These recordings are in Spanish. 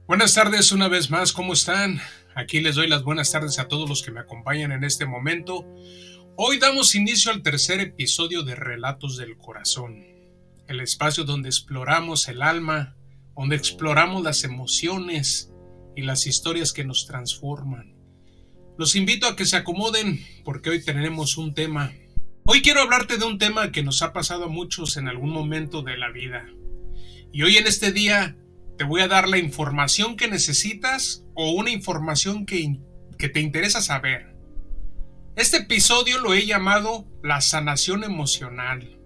Buenas tardes una vez más, ¿cómo están? Aquí les doy las buenas tardes a todos los que me acompañan en este momento. Hoy damos inicio al tercer episodio de Relatos del Corazón, el espacio donde exploramos el alma, donde exploramos las emociones y las historias que nos transforman. Los invito a que se acomoden porque hoy tenemos un tema. Hoy quiero hablarte de un tema que nos ha pasado a muchos en algún momento de la vida. Y hoy en este día te voy a dar la información que necesitas o una información que te interesa saber. Este episodio lo he llamado la sanación emocional.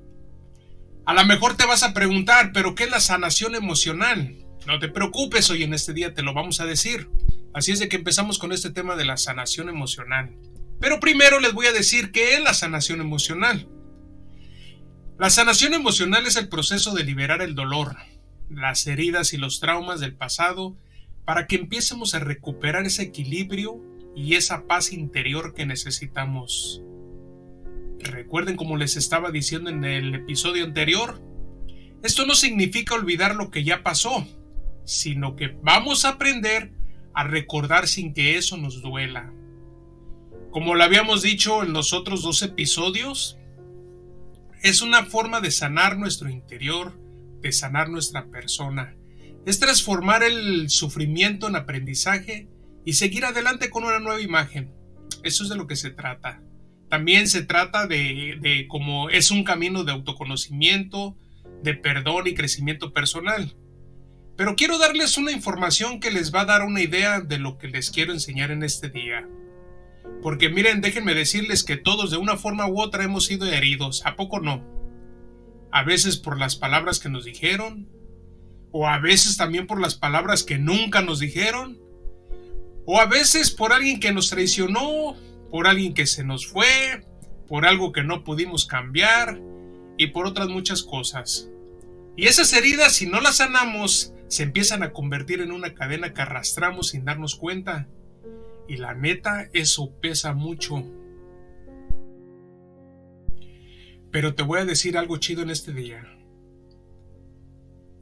A lo mejor te vas a preguntar, ¿pero qué es la sanación emocional? No te preocupes, hoy en este día te lo vamos a decir. Así es de que empezamos con este tema de la sanación emocional. Pero primero les voy a decir qué es la sanación emocional. La sanación emocional es el proceso de liberar el dolor, las heridas y los traumas del pasado para que empecemos a recuperar ese equilibrio y esa paz interior que necesitamos. Recuerden, como les estaba diciendo en el episodio anterior, esto no significa olvidar lo que ya pasó, sino que vamos a aprender a recordar sin que eso nos duela. Como lo habíamos dicho en los otros 2 episodios, es una forma de sanar nuestro interior, de sanar nuestra persona. Es transformar el sufrimiento en aprendizaje y seguir adelante con una nueva imagen. Eso es de lo que se trata. También se trata de cómo es un camino de autoconocimiento, de perdón y crecimiento personal. Pero quiero darles una información que les va a dar una idea de lo que les quiero enseñar en este día. Porque miren, déjenme decirles que todos de una forma u otra hemos sido heridos, ¿a poco no? A veces por las palabras que nos dijeron, o a veces también por las palabras que nunca nos dijeron, o a veces por alguien que nos traicionó, por alguien que se nos fue, por algo que no pudimos cambiar y por otras muchas cosas. Y esas heridas, si no las sanamos, se empiezan a convertir en una cadena que arrastramos sin darnos cuenta. Y la neta, eso pesa mucho. Pero te voy a decir algo chido en este día.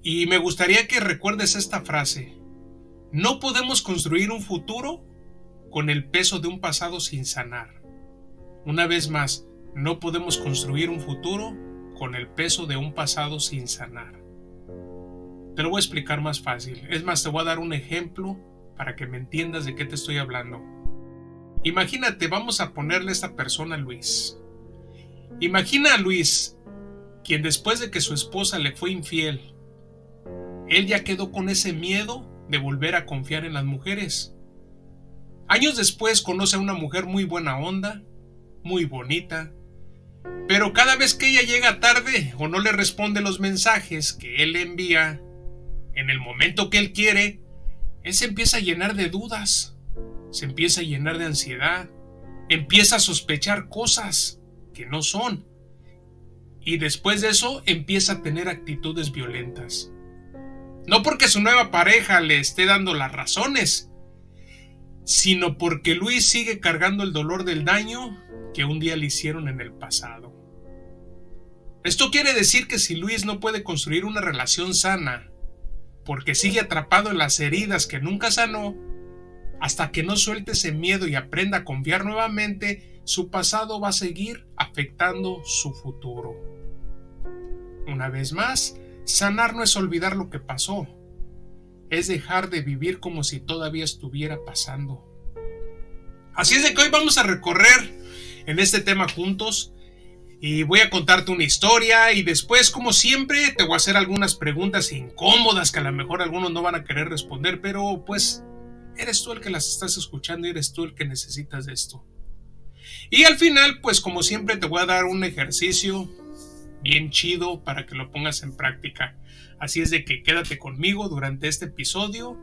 Y me gustaría que recuerdes esta frase. No podemos construir un futuro con el peso de un pasado sin sanar. Una vez más, no podemos construir un futuro con el peso de un pasado sin sanar. Te lo voy a explicar más fácil. Es más, te voy a dar un ejemplo para que me entiendas de qué te estoy hablando. Imagínate, vamos a ponerle a esta persona Luis. Imagina a Luis, quien después de que su esposa le fue infiel, él ya quedó con ese miedo de volver a confiar en las mujeres. Años después conoce a una mujer muy buena onda, muy bonita, pero cada vez que ella llega tarde o no le responde los mensajes que él le envía en el momento que él quiere, él se empieza a llenar de dudas, se empieza a llenar de ansiedad, empieza a sospechar cosas que no son, y después de eso empieza a tener actitudes violentas. No porque su nueva pareja le esté dando las razones, sino porque Luis sigue cargando el dolor del daño que un día le hicieron en el pasado. Esto quiere decir que si Luis no puede construir una relación sana, porque sigue atrapado en las heridas que nunca sanó, hasta que no suelte ese miedo y aprenda a confiar nuevamente, su pasado va a seguir afectando su futuro. Una vez más, sanar no es olvidar lo que pasó, es dejar de vivir como si todavía estuviera pasando. Así es de que hoy vamos a recorrer en este tema juntos y voy a contarte una historia y después, como siempre, te voy a hacer algunas preguntas incómodas que a lo mejor algunos no van a querer responder, pero pues eres tú el que las estás escuchando y eres tú el que necesitas de esto. Y al final, pues como siempre, te voy a dar un ejercicio bien chido para que lo pongas en práctica. Así es de que quédate conmigo durante este episodio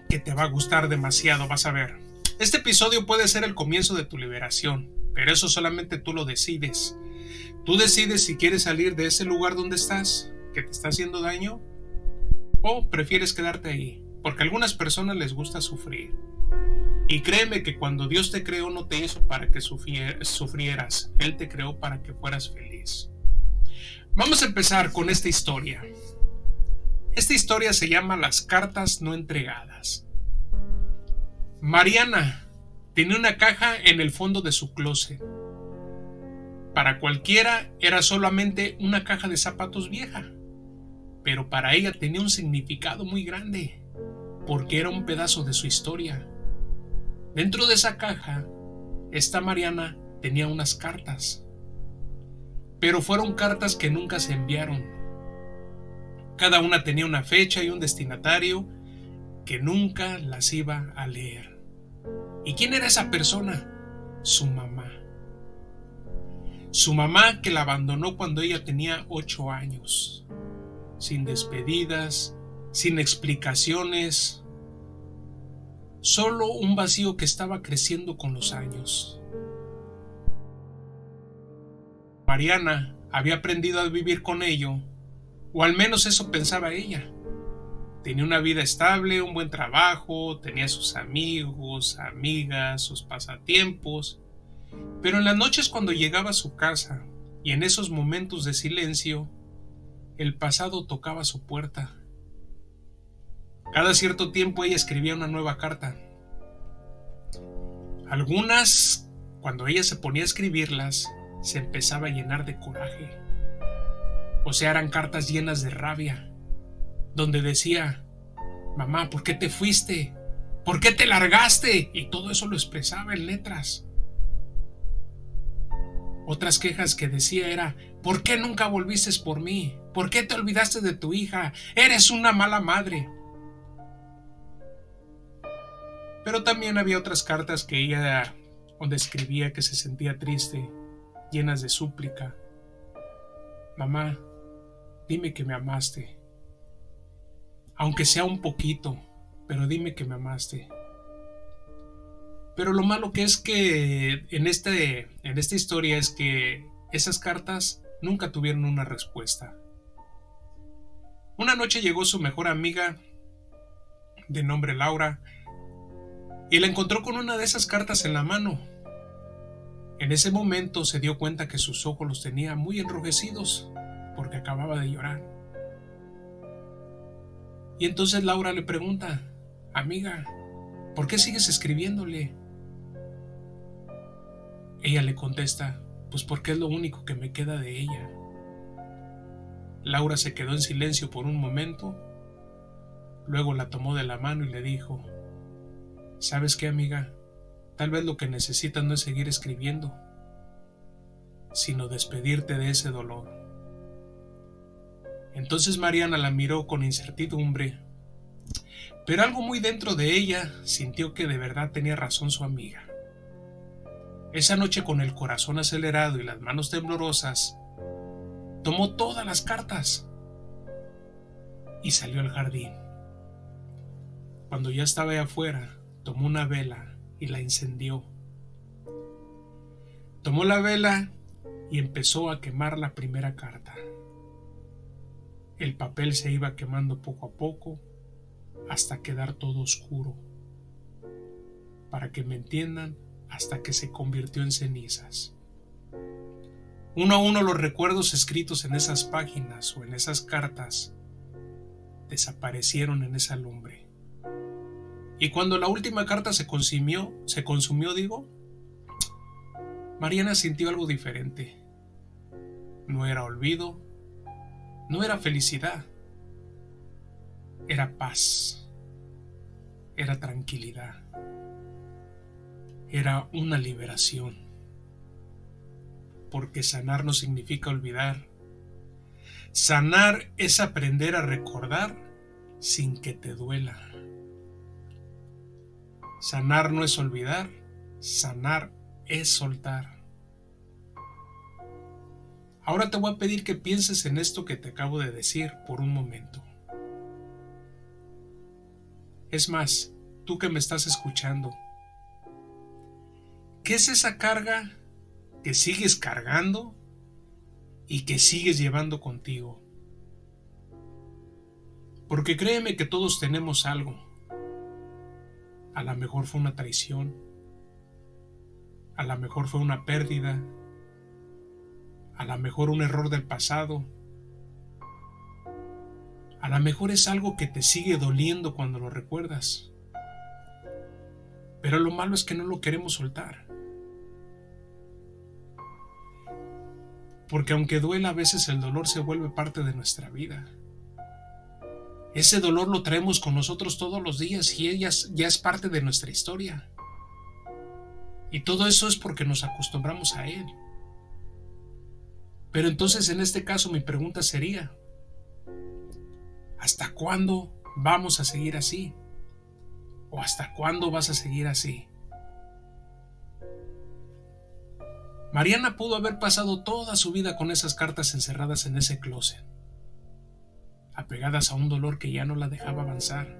que te va a gustar demasiado, vas a ver. Este episodio puede ser el comienzo de tu liberación, pero eso solamente tú lo decides. Tú decides si quieres salir de ese lugar donde estás, que te está haciendo daño, o prefieres quedarte ahí, porque a algunas personas les gusta sufrir. Y créeme que cuando Dios te creó no te hizo para que sufrieras, Él te creó para que fueras feliz. Vamos a empezar con esta historia. Esta historia se llama Las cartas no entregadas. Mariana tenía una caja en el fondo de su closet. Para cualquiera era solamente una caja de zapatos vieja, pero para ella tenía un significado muy grande, porque era un pedazo de su historia. Dentro de esa caja, esta Mariana tenía unas cartas, pero fueron cartas que nunca se enviaron. Cada una tenía una fecha y un destinatario que nunca las iba a leer. ¿Y quién era esa persona? Su mamá. Su mamá, que la abandonó cuando ella tenía 8 años, sin despedidas, sin explicaciones, solo un vacío que estaba creciendo con los años. Mariana había aprendido a vivir con ello, o al menos eso pensaba ella. Tenía una vida estable, un buen trabajo, tenía sus amigos, amigas, sus pasatiempos, pero en las noches cuando llegaba a su casa y en esos momentos de silencio, el pasado tocaba su puerta. Cada cierto tiempo ella escribía una nueva carta. Algunas, cuando ella se ponía a escribirlas, se empezaba a llenar de coraje. O sea, eran cartas llenas de rabia, donde decía: mamá, ¿por qué te fuiste? ¿Por qué te largaste? Y todo eso lo expresaba en letras. Otras quejas que decía era: ¿por qué nunca volviste por mí? ¿Por qué te olvidaste de tu hija? Eres una mala madre. Pero también había otras cartas que ella, donde escribía que se sentía triste, llenas de súplica. Mamá, dime que me amaste. Aunque sea un poquito, pero dime que me amaste. Pero lo malo que es que en esta historia es que esas cartas nunca tuvieron una respuesta. Una noche llegó su mejor amiga, de nombre Laura, y la encontró con una de esas cartas en la mano. En ese momento se dio cuenta que sus ojos los tenía muy enrojecidos, porque acababa de llorar. Y entonces Laura le pregunta: amiga, ¿por qué sigues escribiéndole? Ella le contesta: pues porque es lo único que me queda de ella. Laura se quedó en silencio por un momento, luego la tomó de la mano y le dijo: ¿sabes qué, amiga? Tal vez lo que necesitas no es seguir escribiendo, sino despedirte de ese dolor. Entonces Mariana la miró con incertidumbre, pero algo muy dentro de ella sintió que de verdad tenía razón su amiga. Esa noche, con el corazón acelerado y las manos temblorosas, tomó todas las cartas y salió al jardín. Cuando ya estaba allá afuera, tomó una vela y la encendió. Tomó la vela y empezó a quemar la primera carta. El papel se iba quemando poco a poco hasta quedar todo oscuro. Para que me entiendan, hasta que se convirtió en cenizas. Uno a uno los recuerdos escritos en esas páginas o en esas cartas desaparecieron en esa lumbre. Y cuando la última carta se consumió, Mariana sintió algo diferente. No era olvido, no era felicidad, era paz, era tranquilidad, era una liberación. Porque sanar no significa olvidar. Sanar es aprender a recordar sin que te duela. Sanar no es olvidar, sanar es soltar. Ahora te voy a pedir que pienses en esto que te acabo de decir por un momento. Es más, tú que me estás escuchando, ¿qué es esa carga que sigues cargando y que sigues llevando contigo? Porque créeme que todos tenemos algo. A lo mejor fue una traición, a lo mejor fue una pérdida, a lo mejor un error del pasado, A lo mejor es algo que te sigue doliendo cuando lo recuerdas. Pero lo malo es que no lo queremos soltar. Porque aunque duela, a veces el dolor se vuelve parte de nuestra vida. Ese dolor lo traemos con nosotros todos los días y ella ya es parte de nuestra historia. Y todo eso es porque nos acostumbramos a él. Pero entonces en este caso mi pregunta sería, ¿hasta cuándo vamos a seguir así? ¿O hasta cuándo vas a seguir así? Mariana pudo haber pasado toda su vida con esas cartas encerradas en ese closet, apegadas a un dolor que ya no la dejaba avanzar.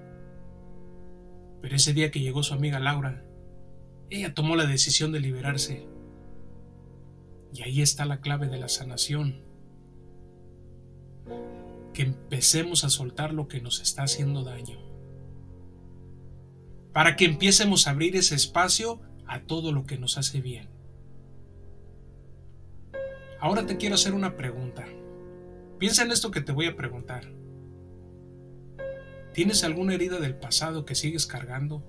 Pero ese día que llegó su amiga Laura, ella tomó la decisión de liberarse. Y ahí está la clave de la sanación. Que empecemos a soltar lo que nos está haciendo daño. Para que empiecemos a abrir ese espacio a todo lo que nos hace bien. Ahora te quiero hacer una pregunta. Piensa en esto que te voy a preguntar. ¿Tienes alguna herida del pasado que sigues cargando?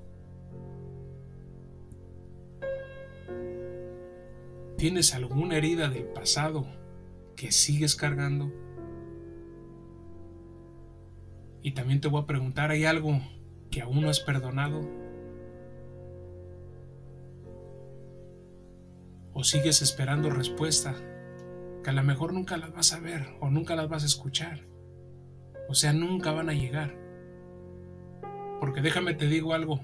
¿Tienes alguna herida del pasado que sigues cargando? Y también te voy a preguntar, ¿hay algo que aún no has perdonado? ¿O sigues esperando respuesta que a lo mejor nunca las vas a ver o nunca las vas a escuchar? O sea, nunca van a llegar. Porque déjame te digo algo.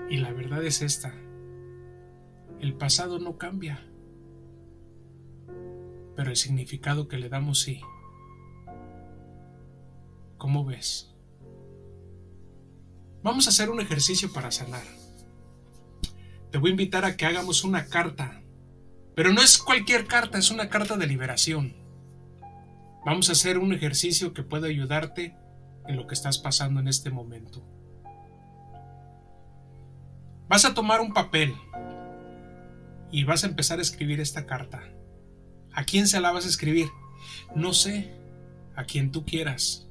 Y la verdad es esta. El pasado no cambia. Pero el significado que le damos sí. ¿Cómo ves? Vamos a hacer un ejercicio para sanar. Te voy a invitar a que hagamos una carta. Pero no es cualquier carta, es una carta de liberación. Vamos a hacer un ejercicio que pueda ayudarte en lo que estás pasando en este momento. Vas a tomar un papel y vas a empezar a escribir esta carta. ¿A quién se la vas a escribir? No sé, a quien tú quieras.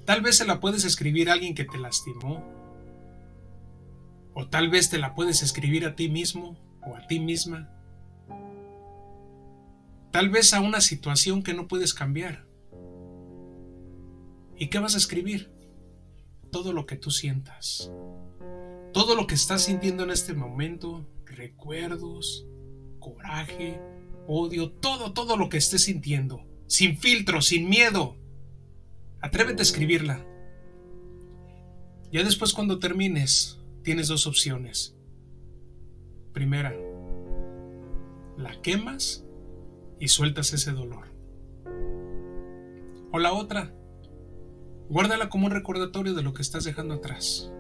Tal vez se la puedes escribir a alguien que te lastimó, o tal vez te la puedes escribir a ti mismo o a ti misma. Tal vez a una situación que no puedes cambiar. ¿Y qué vas a escribir? Todo lo que tú sientas. Todo lo que estás sintiendo en este momento, recuerdos, coraje, odio, todo lo que estés sintiendo, sin filtro, sin miedo. Atrévete a escribirla. Ya después, cuando termines, tienes dos opciones. Primera, la quemas y sueltas ese dolor. O la otra, guárdala como un recordatorio de lo que estás dejando atrás.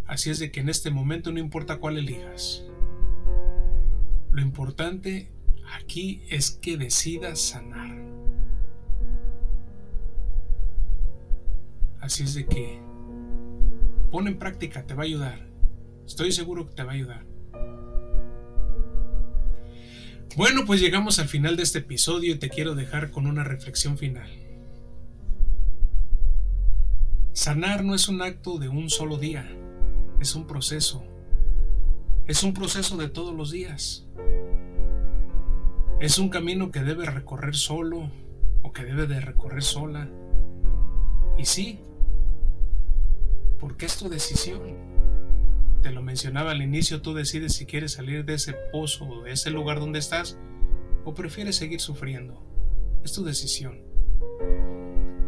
Así es de que en este momento no importa cuál elijas. Lo importante aquí es que decidas sanar. Así es de que pon en práctica, te va a ayudar. Estoy seguro que te va a ayudar. Bueno, pues llegamos al final de este episodio y te quiero dejar con una reflexión final. Sanar no es un acto de un solo día, es un proceso. Es un proceso de todos los días. Es un camino que debes recorrer solo o que debes de recorrer sola. Y sí, porque es tu decisión. Te lo mencionaba al inicio, tú decides si quieres salir de ese pozo o de ese lugar donde estás o prefieres seguir sufriendo. Es tu decisión.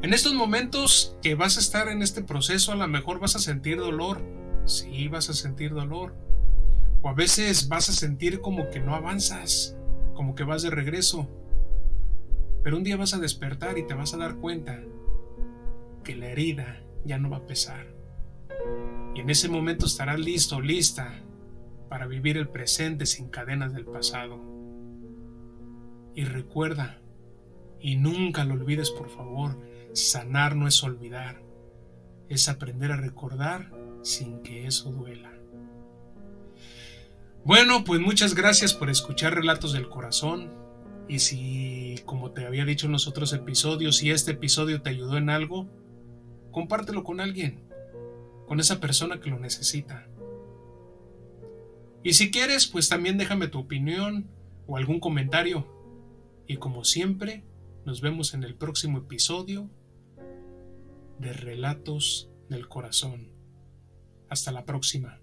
En estos momentos que vas a estar en este proceso, a lo mejor vas a sentir dolor. Sí, vas a sentir dolor. O a veces vas a sentir como que no avanzas, como que vas de regreso. Pero un día vas a despertar y te vas a dar cuenta que la herida ya no va a pesar. Y en ese momento estarás listo, lista para vivir el presente sin cadenas del pasado. Y recuerda, y nunca lo olvides por favor, sanar no es olvidar, es aprender a recordar sin que eso duela. Bueno, pues muchas gracias por escuchar Relatos del Corazón. Y si, como te había dicho en los otros episodios, si este episodio te ayudó en algo, compártelo con alguien, con esa persona que lo necesita. Y si quieres, pues también déjame tu opinión o algún comentario. Y como siempre, nos vemos en el próximo episodio de Relatos del Corazón. Hasta la próxima.